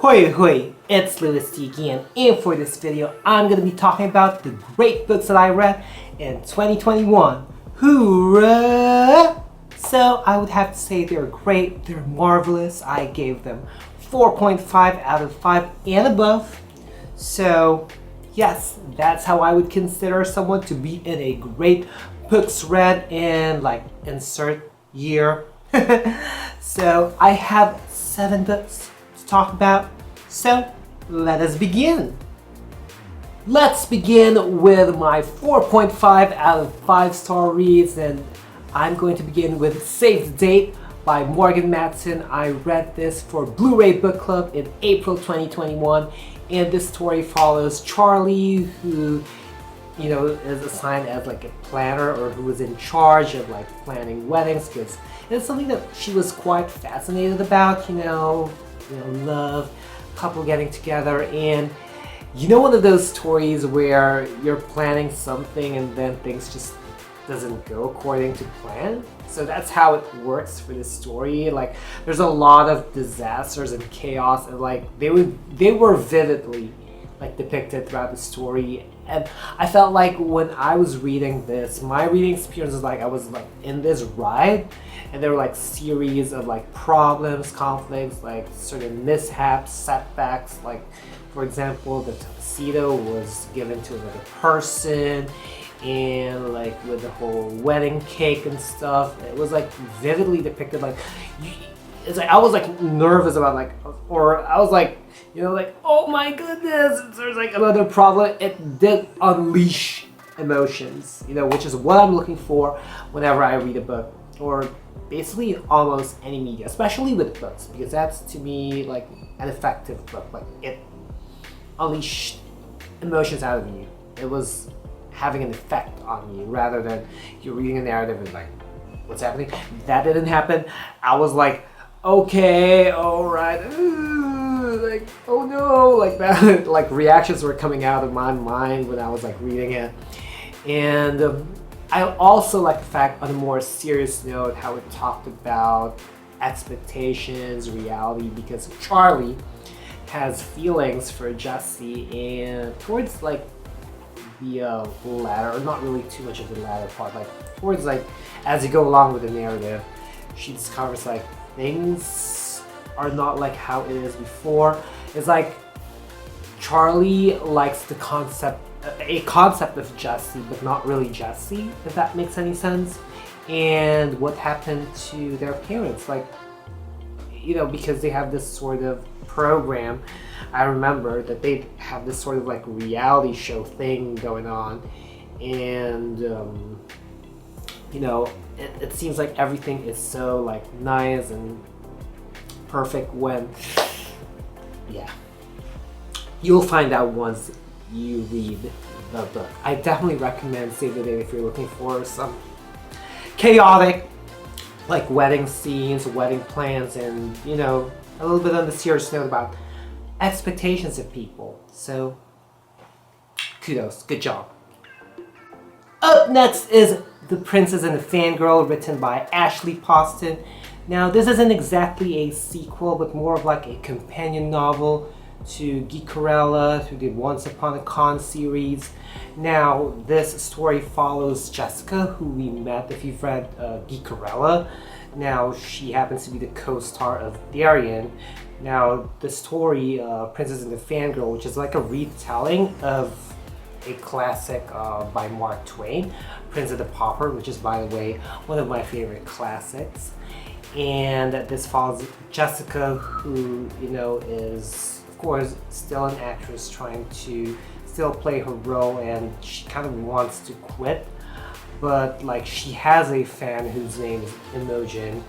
Hoi hoi, it's Lewis again, and for this video I'm going to be talking about the great books that I read in 2021. Hurrah! So I would have to say they're great, they're marvelous. I gave them 4.5 out of 5 and above. So yes, that's how I would consider someone to be in a great books read in insert year. So I have 7 books to talk about. So let us begin. Let's begin with my 4.5 out of 5-star reads, and I'm going to begin with Save the Date by Matson. I read this for BLouRay Book Club in April 2021, and this story follows Charlie, who is assigned as a planner, or who was in charge of planning weddings, because it's something that she was quite fascinated about, love, couple getting together, and one of those stories where you're planning something and then things just doesn't go according to plan. So that's how it works for this story. There's a lot of disasters and chaos, and they were vividly depicted throughout the story. And I felt like when I was reading this, my reading experience was I was in this ride, and there were series of problems, conflicts, certain mishaps, setbacks. For example, the tuxedo was given to another person, and with the whole wedding cake and stuff, it was vividly depicted. It's I was nervous about or I was oh my goodness, there's another problem. It did unleash emotions, which is what I'm looking for whenever I read a book, or basically almost any media, especially with books, because that's to me an effective book. It unleashed emotions out of you. It was having an effect on you, rather than you're reading a narrative and what's happening. That didn't happen. I was okay, alright, oh no, that, reactions were coming out of my mind when I was reading it. And I also like the fact, on a more serious note, how it talked about expectations, reality, because Charlie has feelings for Josie, and towards the latter, or not really too much of the latter part, towards as you go along with the narrative, she discovers things are not how it is before. It's Charlie likes the concept of Josie, but not really Josie, if that makes any sense. And what happened to their parents, because they have this sort of program. I remember that they have this sort of reality show thing going on, and it seems everything is so nice and perfect, when you'll find out once you read the book. I definitely recommend Save the Date if you're looking for some chaotic wedding scenes, wedding plans, and a little bit on the serious note about expectations of people. So kudos, good job. Up next is The Princess and the Fangirl, written by Ashley Poston. Now, this isn't exactly a sequel, but more of a companion novel to Guy, who did Once Upon a Con series. Now, this story follows Jessica, who we met if you've read Guy. Now, she happens to be the co-star of Darien. Now, the story, Princess and the Fangirl, which is a retelling of a classic by Mark Twain, Prince of the Pauper, which is, by the way, one of my favorite classics. And this follows Jessica, who, is, of course, still an actress trying to still play her role, and she kind of wants to quit. But, she has a fan whose name is Imogen,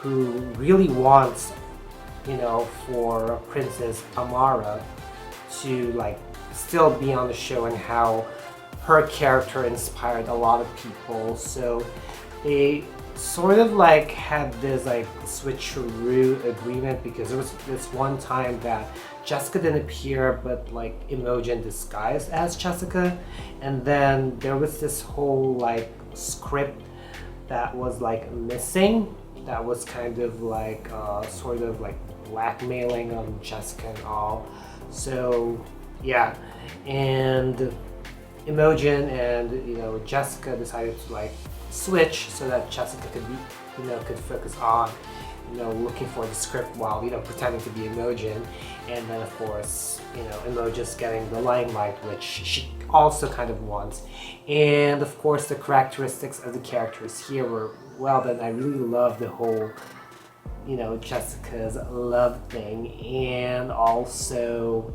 who really wants, for Princess Amara to, still be on the show, and how her character inspired a lot of people. So they sort of had this switcheroo agreement, because there was this one time that Jessica didn't appear, but Imogen disguised as Jessica, and then there was this whole script that was missing, that was kind of sort of blackmailing Jessica and all. So yeah, and Imogen and Jessica decided to like switch so that Jessica could be could focus on looking for the script while pretending to be Imogen, and then of course Imogen's getting the limelight, which she also kind of wants. And of course the characteristics of the characters here were well done. I really love the whole Jessica's love thing, and also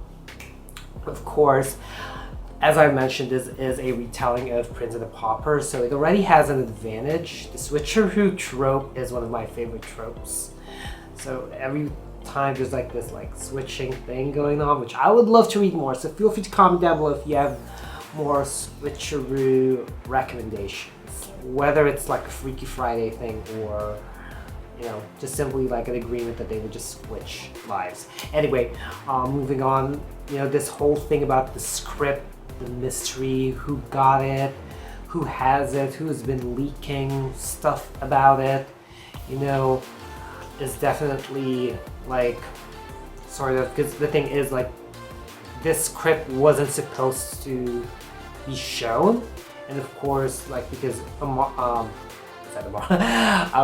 of course, as I mentioned, this is a retelling of Prince and the Pauper, so it already has an advantage. The switcheroo trope is one of my favorite tropes. So every time there's like this switching thing going on, which I would love to read more. So feel free to comment down below if you have more switcheroo recommendations, whether it's like a Freaky Friday thing or just simply like an agreement that they would just switch lives. Anyway, moving on, this whole thing about the script, the mystery, who got it, who has it, who's been leaking stuff about it, is definitely like sort of, because the thing is like this script wasn't supposed to be shown, and of course like because I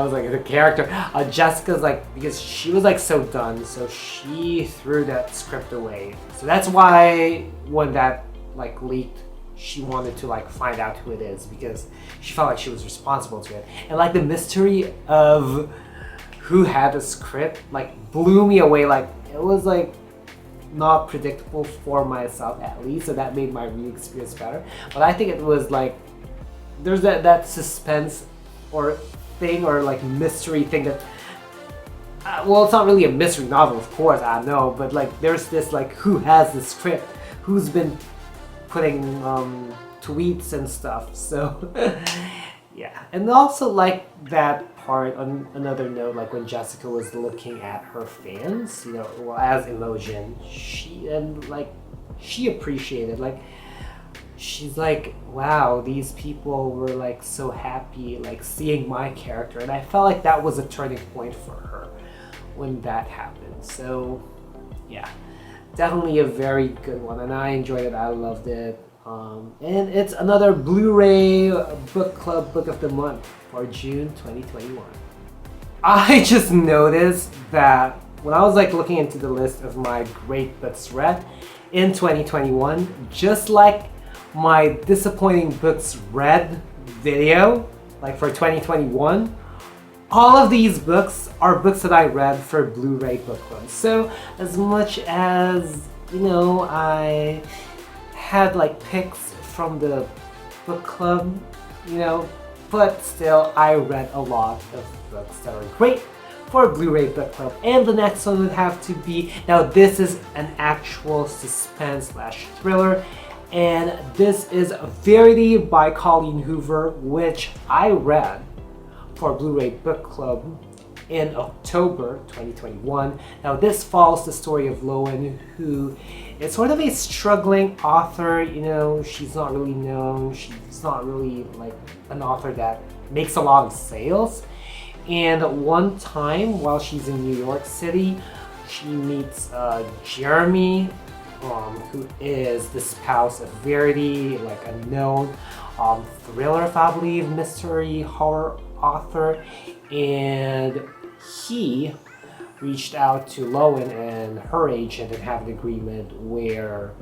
was like the character Jessica's like, because she was like so done, so she threw that script away. So that's why when that like leaked, she wanted to like find out who it is, because she felt like she was responsible to it. And like the mystery of who had the script like blew me away. Like it was like not predictable for myself at least, so that made my reading experience better. But I think it was like there's that suspense or thing or like mystery thing that well, it's not really a mystery novel, of course, I know, but like there's this like who has the script, who's been putting tweets and stuff. So yeah, and also like that part on another note, like when Jessica was looking at her fans, well, as Imogen, she appreciated, like she's like, wow, these people were like so happy like seeing my character, and I felt like that was a turning point for her when that happened. So yeah, definitely a very good one, and I enjoyed it. I loved it. And it's another BLouRay Book Club Book of the Month for June 2021. I just noticed that when I was like looking into the list of my great books read in 2021, just like my disappointing books read video, like for 2021, all of these books are books that I read for BLouRay Book Club. So as much as, I had like picks from the book club, but still I read a lot of books that are great for BLouRay Book Club. And the next one would have to be, now this is an actual suspense / thriller, and this is Verity by Colleen Hoover, which I read for BLouRay Book Club in October 2021. Now this follows the story of Lowen, who is sort of a struggling author. She's not really known, she's not really like an author that makes a lot of sales. And one time while she's in New York City, she meets Jeremy, who is the spouse of Verity, like a known thriller, if I believe, mystery horror author. And he reached out to Lowen and her agent and have an agreement where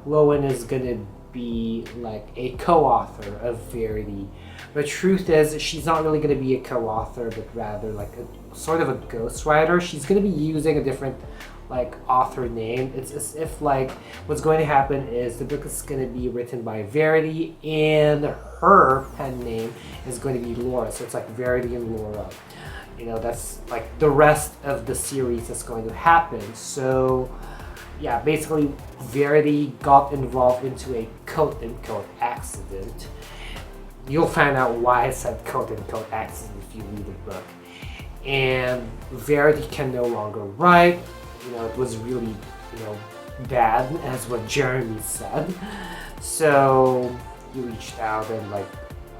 Lowen is gonna be like a co-author of Verity. The truth is, she's not really gonna be a co-author, but rather like a sort of a ghostwriter. She's gonna be using a different like author name. It's as if like what's going to happen is the book is going to be written by Verity, and her pen name is going to be Laura. So it's like Verity and Laura. That's like the rest of the series that's going to happen. So yeah, basically Verity got involved into a quote-unquote accident. You'll find out why I said quote-unquote accident if you read the book. And Verity can no longer write. It was really, bad, as what Jeremy said. So he reached out and like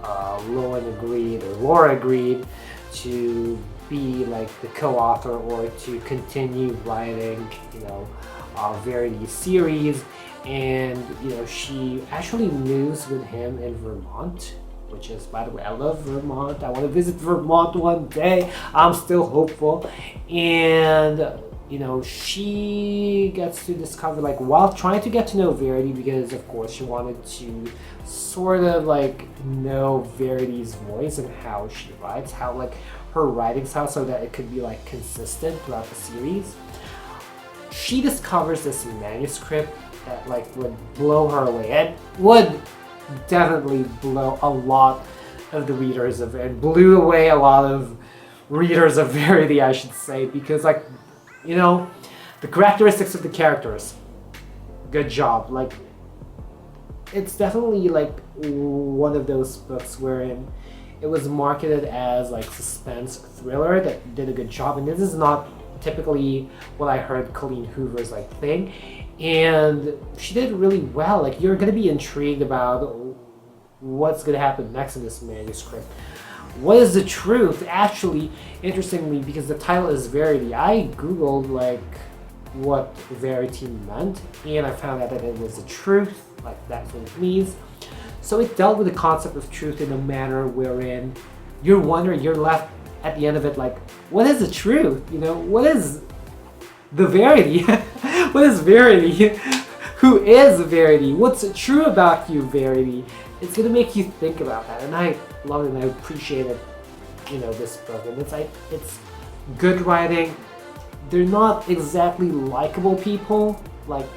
Lowen agreed, or Laura agreed to be like the co-author or to continue writing, Verity series. And she actually moves with him in Vermont, which is, by the way, I love Vermont. I want to visit Vermont one day. I'm still hopeful. And she gets to discover, like, while trying to get to know Verity, because of course she wanted to sort of like know Verity's voice and how she writes, how like her writing style, so that it could be like consistent throughout the series. She discovers this manuscript that like would blow her away. It would definitely blow a lot of the readers of it. Blew away a lot of readers of Verity, I should say, because like, the characteristics of the characters, good job. Like, it's definitely like one of those books wherein it was marketed as like suspense thriller that did a good job, and this is not typically what I heard Colleen Hoover's like thing, and she did really well. Like, you're gonna be intrigued about what's gonna happen next in this manuscript. What is the truth? Actually, interestingly, because the title is Verity, I googled like what Verity meant, and I found out that it was the truth, like that's what it means. So it dealt with the concept of truth in a manner wherein you're wondering, you're left at the end of it like, what is the truth? What is the Verity? What is Verity? Who is Verity? What's true about you, Verity? It's gonna make you think about that, and I love it and I appreciated, this book. And it's good writing. They're not exactly likable people, like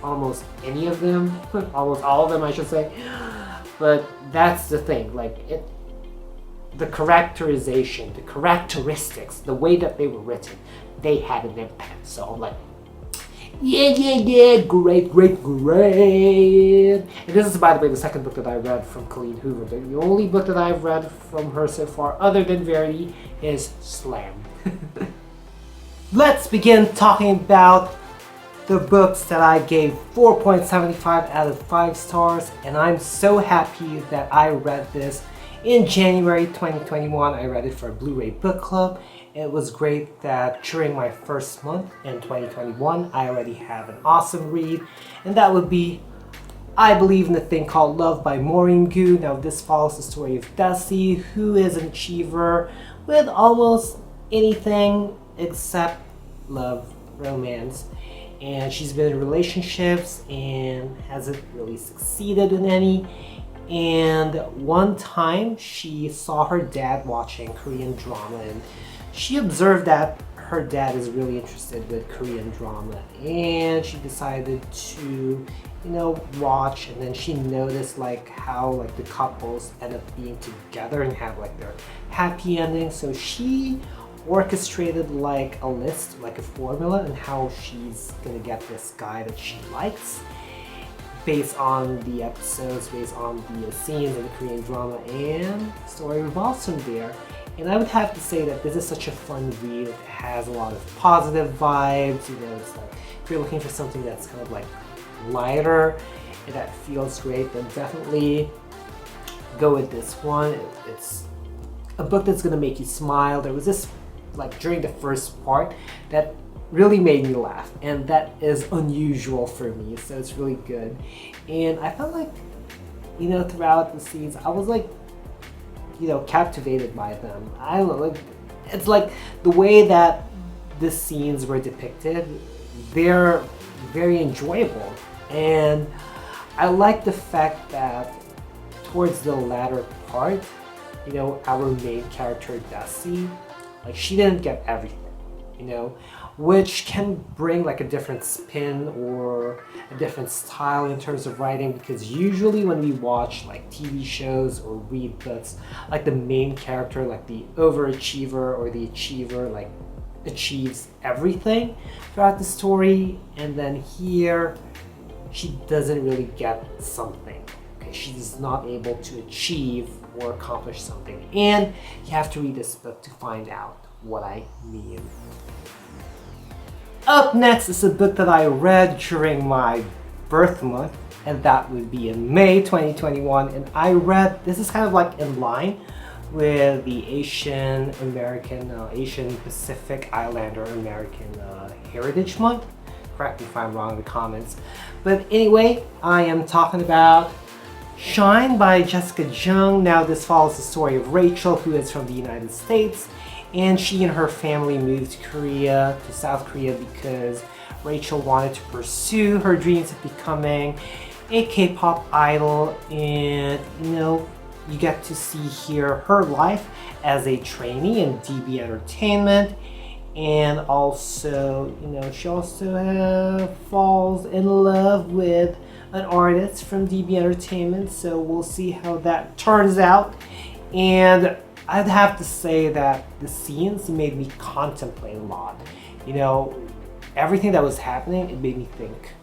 almost any of them, almost all of them, I should say. But that's the thing, like the characterization, the characteristics, the way that they were written, they had an impact. So I'm like, yeah, great. And this is, by the way, the second book that I read from Colleen Hoover. The only book that I've read from her so far, other than Verity, is Slam. Let's begin talking about the books that I gave 4.75 out of 5 stars, and I'm so happy that I read this in January 2021. I read it for BLouRay Book Club. It was great that during my first month in 2021, I already have an awesome read, and that would be I Believe in a Thing Called Love by Maureen. Now this follows the story of Josie, who is an achiever with almost anything except love, romance, and she's been in relationships and hasn't really succeeded in any. And one time she saw her dad watching Korean drama, and she observed that her dad is really interested with Korean drama, and she decided to, watch. And then she noticed like how like the couples end up being together and have like their happy ending. So she orchestrated like a list, like a formula, and how she's gonna get this guy that she likes based on the episodes, based on the scenes in the Korean drama, and the story revolves from there. And I would have to say that this is such a fun read. It has a lot of positive vibes. It's like if you're looking for something that's kind of like lighter and that feels great, then definitely go with this one. It's a book that's gonna make you smile. There was this like during the first part that really made me laugh, and that is unusual for me, so it's really good. And I felt like, throughout the scenes, I was like, captivated by them. I don't know, like, it's like the way that the scenes were depicted, they're very enjoyable. And I like the fact that towards the latter part, our main character, Josie, like, she didn't get everything, which can bring like a different spin or a different style in terms of writing, because usually when we watch like TV shows or read books, like the main character, like the overachiever or the achiever, like achieves everything throughout the story, and then here she doesn't really get something. Okay, she's not able to achieve or accomplish something, and you have to read this book to find out what I mean. Up next is a book that I read during my birth month, and that would be in May 2021. And I read, this is kind of like in line with the Asian American, Asian Pacific Islander American Heritage Month. Correct me if I'm wrong in the comments. But anyway, I am talking about Shine by Jessica Jung. Now this follows the story of Rachel, who is from the United States, and she and her family moved to South Korea because Rachel wanted to pursue her dreams of becoming a K-pop idol. And you get to see here her life as a trainee in DB Entertainment, and also she also falls in love with an artist from DB Entertainment, so we'll see how that turns out. And I'd have to say that the scenes made me contemplate a lot. Everything that was happening, it made me think.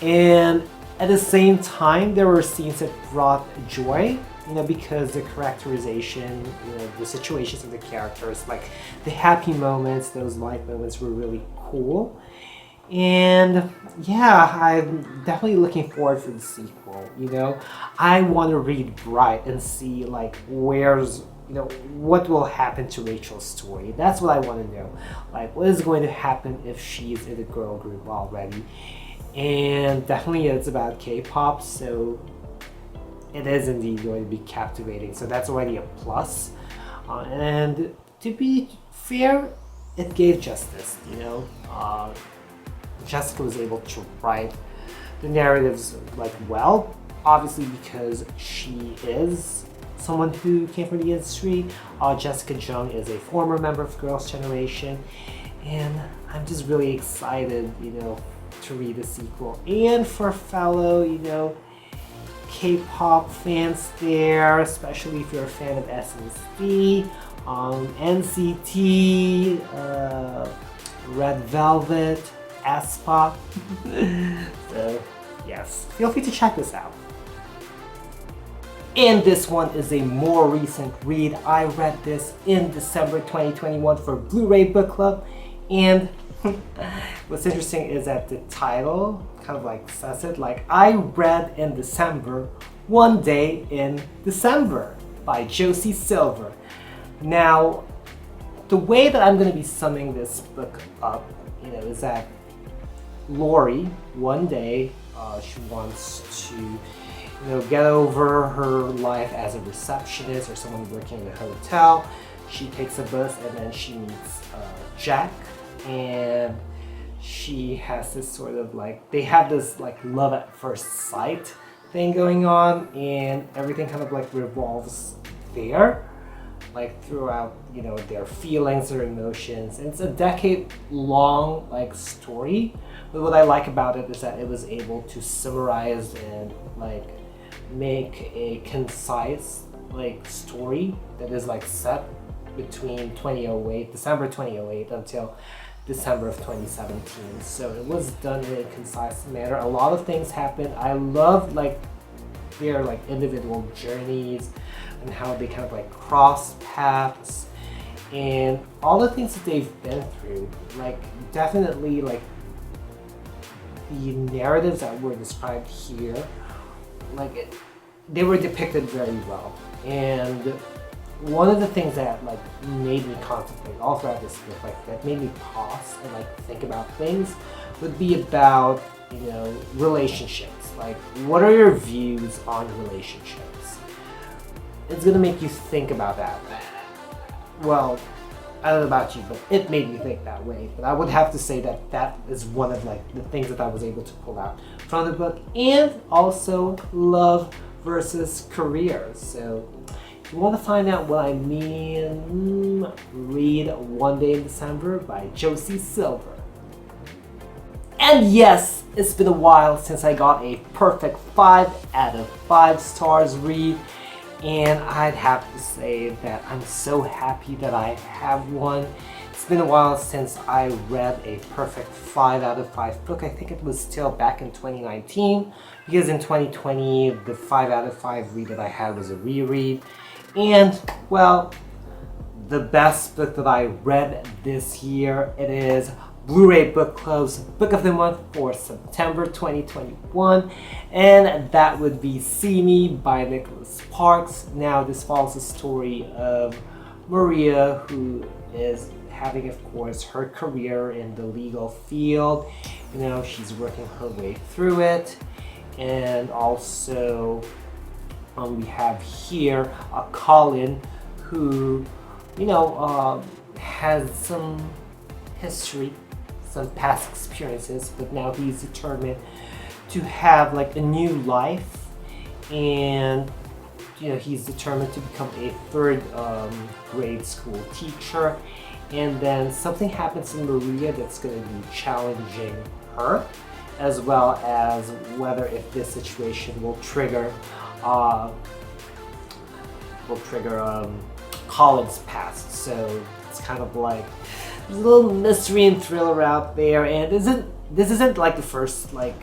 And at the same time, there were scenes that brought joy, because the characterization, the situations of the characters, like the happy moments, those light moments were really cool. And yeah, I'm definitely looking forward for the sequel. I want to read Bright and see like what will happen to Rachel's story. That's what I want to know. Like, what is going to happen if she's in a girl group already? And definitely it's about K-pop, so it is indeed going to be captivating. So that's already a plus. And to be fair, it gave justice. Jessica was able to write the narratives like well, obviously because she is someone who came from the industry. Jessica Jung is a former member of Girls' Generation, and I'm just really excited, to read the sequel. And for fellow, K-pop fans there, especially if you're a fan of SNSD, NCT, Red Velvet, aespa. So yes, feel free to check this out. And this one is a more recent read. I read this in December 2021 for BLouRay Book Club, and what's interesting is that the title kind of like says it, like I read in December, One Day in December by Josie Silver. Now, the way that I'm going to be summing this book up, is that Lori, one day, she wants to, get over her life as a receptionist or someone working in a hotel. She takes a bus and then she meets Jack, and she has this sort of like, they have this like love at first sight thing going on, and everything kind of like revolves there, like throughout, their feelings, their emotions. And it's a decade-long like story, but what I like about it is that it was able to summarize and like make a concise like story that is like set between December 2008 until December of 2017. So it was done in a concise manner. A lot of things happened. I love like their like individual journeys and how they kind of like cross paths and all the things that they've been through. Like definitely like the narratives that were described here, like they were depicted very well. And one of the things that like made me contemplate all throughout this book, like that made me pause and like think about things, would be about relationships. Like, what are your views on relationships? It's gonna make you think about that. Well, I don't know about you, but it made me think that way. But I would have to say that that is one of like the things that I was able to pull out from the book. And also love versus careers. So if you want to find out what I mean, read One Day in December by Josie Silver. And yes, it's been a while since I got a perfect 5 out of 5 stars read. And I'd have to say that I'm so happy that I have one. It's been a while since I read a perfect 5 out of 5 book. I think it was still back in 2019, because in 2020, the 5 out of 5 read that I had was a reread. And, well, the best book that I read this year, it is BLouRay Book Club's Book of the Month for September 2021, and that would be See Me by Nicholas Sparks. Now, this follows the story of Maria, who is having, of course, her career in the legal field. You know, she's working her way through it, and also we have here Colleen, who, you know, has some history, some past experiences, but now he's determined to have like a new life, and you know, he's determined to become a third grade school teacher. And then something happens in Maria that's going to be challenging her, as well as whether if this situation will trigger Colin's past. So it's kind of like there's a little mystery and thriller out there, and this isn't like the first like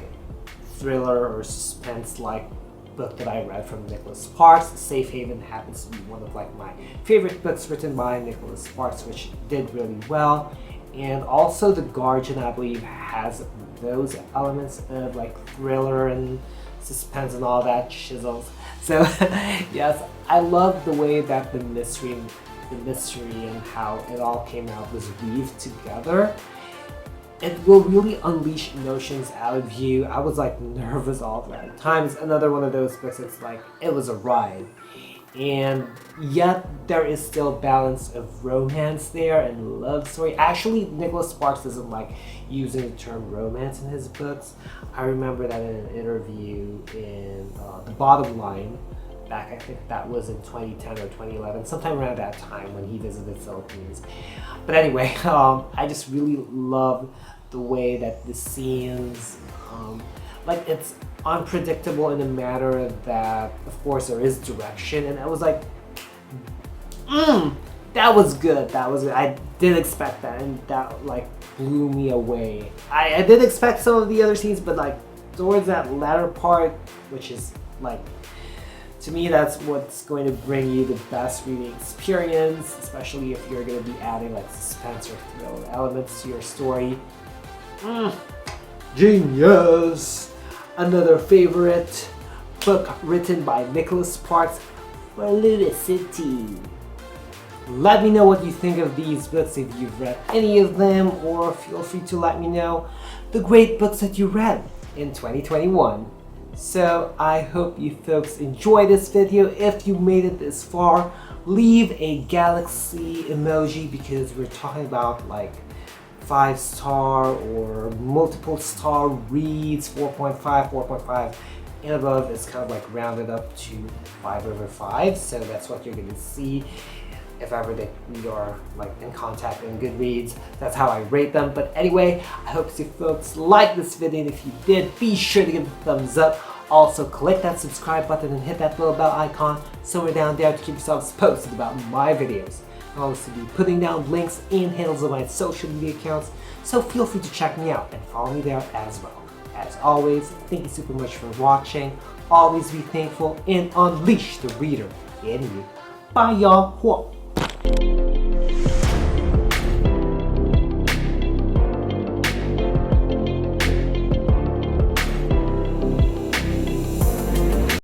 thriller or suspense like book that I read from Nicholas Sparks. Safe Haven happens to be one of like my favorite books written by Nicholas Sparks, which did really well. And also The Guardian, I believe, has those elements of like thriller and suspense and all that shizzles. So yes, I love the way that the mystery and how it all came out was weaved together. It will really unleash notions out of you. I was like nervous all the time. Times another one of those books, it's like it was a ride. And yet there is still balance of romance there and love story. Actually, Nicholas Sparks doesn't like using the term romance in his books. I remember that in an interview in The Bottom Line, back, I think that was in 2010 or 2011, sometime around that time when he visited the Philippines. But anyway, I just really love the way that the scenes, like it's unpredictable in a manner that, of course, there is direction, and I was like, that was good. I didn't expect that, and that like blew me away. I did expect some of the other scenes, but like towards that latter part, which is like, to me, that's what's going to bring you the best reading experience, especially if you're going to be adding like suspense or thriller elements to your story. Genius! Another favorite book written by Nicholas Sparks for Felicity. Let me know what you think of these books, if you've read any of them, or feel free to let me know the great books that you read in 2021. So I hope you folks enjoy this video. If you made it this far, leave a galaxy emoji, because we're talking about like 5-star or multiple star reads, 4.5 and above is kind of like rounded up to 5/5. So that's what you're gonna see if ever that we are like in contact in Goodreads. That's how I rate them. But anyway, I hope you folks liked this video, and if you did, be sure to give it a thumbs up. Also, click that subscribe button and hit that little bell icon somewhere down there to keep yourselves posted about my videos. I'll also be putting down links and handles of my social media accounts, so feel free to check me out and follow me there as well. As always, thank you super much for watching. Always be thankful and unleash the reader in you. Bye, y'all.